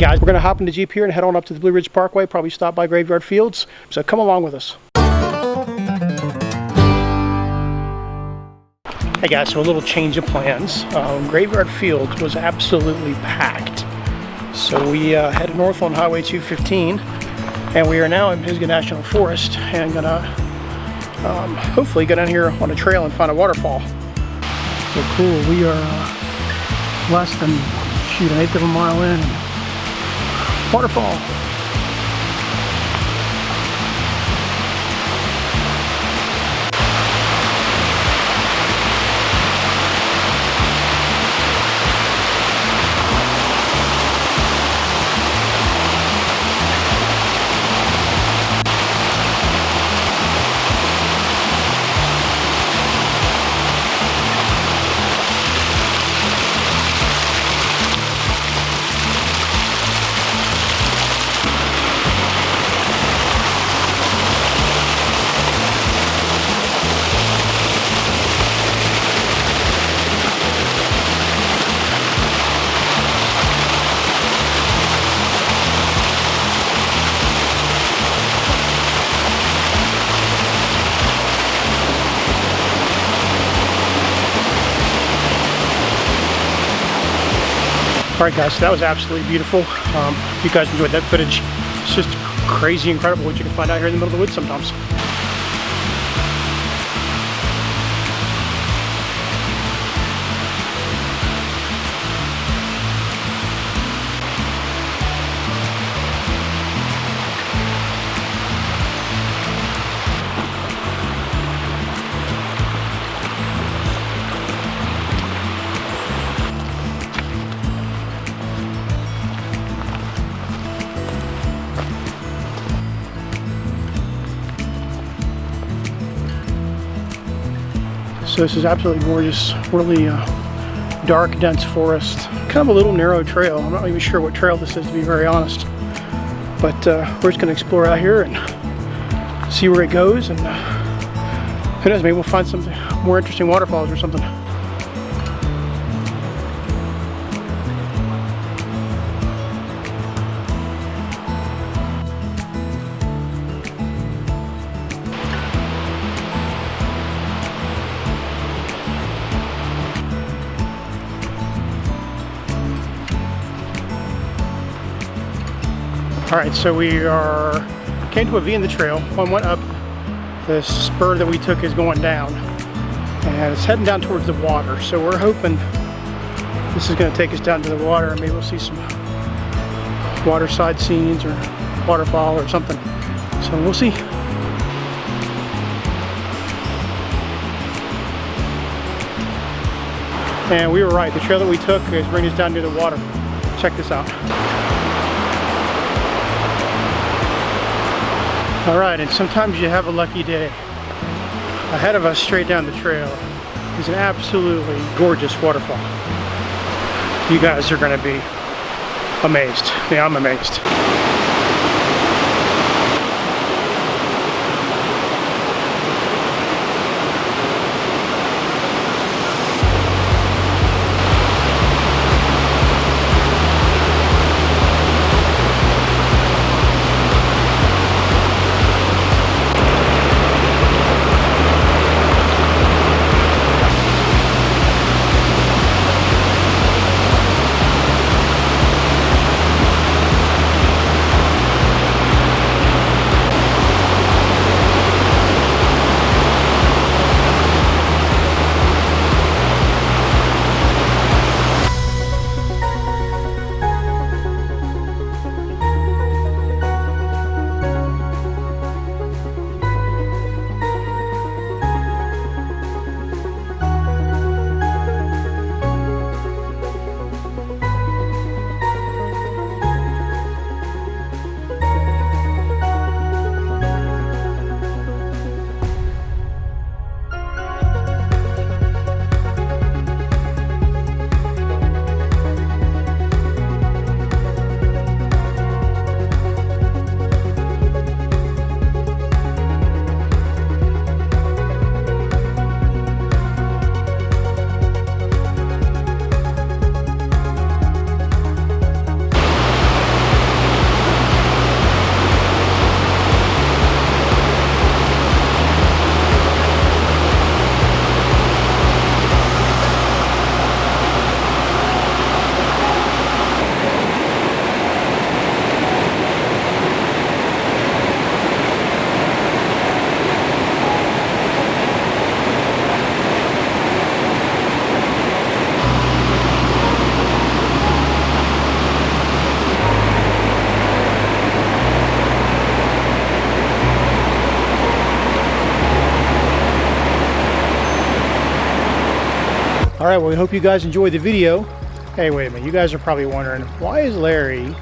guys, we're going to hop in the Jeep here and head on up to the Blue Ridge Parkway, probably stop by Graveyard Fields. So come along with us. Hey guys, so a little change of plans. Graveyard Fields was absolutely packed. So we headed north on Highway 215, and we are now in Pisgah National Forest, and gonna hopefully go down here on a trail and find a waterfall. So cool, we are less than, shoot, 1/8 of a mile in. Waterfall. Alright guys, so that was absolutely beautiful. If you guys enjoyed that footage, it's just crazy incredible what you can find out here in the middle of the woods sometimes. So this is absolutely gorgeous, really dark, dense forest. Kind of a little narrow trail. I'm not even sure what trail this is, to be very honest. But we're just going to explore out here and see where it goes. And who knows, maybe we'll find some more interesting waterfalls or something. Alright, so we came to a V in the trail. One went up, the spur that we took is going down, and it's heading down towards the water. So we're hoping this is going to take us down to the water, and maybe we'll see some waterside scenes or waterfall or something. So we'll see. And we were right, the trail that we took is bringing us down near the water. Check this out. Alright, and sometimes you have a lucky day. Ahead of us, straight down the trail, is an absolutely gorgeous waterfall. You guys are going to be amazed. Yeah, I'm amazed. right, well, we hope you guys enjoyed the video. Hey, wait a minute. You guys are probably wondering, why is Larry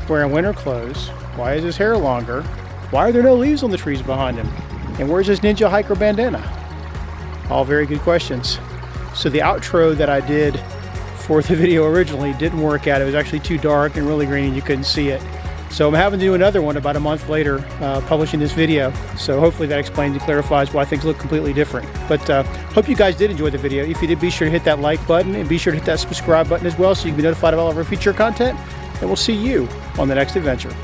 wearing winter clothes? Why is his hair longer? Why are there no leaves on the trees behind him? And where's his ninja hiker bandana? All very good questions. So the outro that I did for the video originally didn't work out. It was actually too dark and really green and you couldn't see it. So I'm having to do another one about a month later, publishing this video. So hopefully that explains and clarifies why things look completely different. But hope you guys did enjoy the video. If you did, be sure to hit that like button and be sure to hit that subscribe button as well so you can be notified of all of our future content. And we'll see you on the next adventure.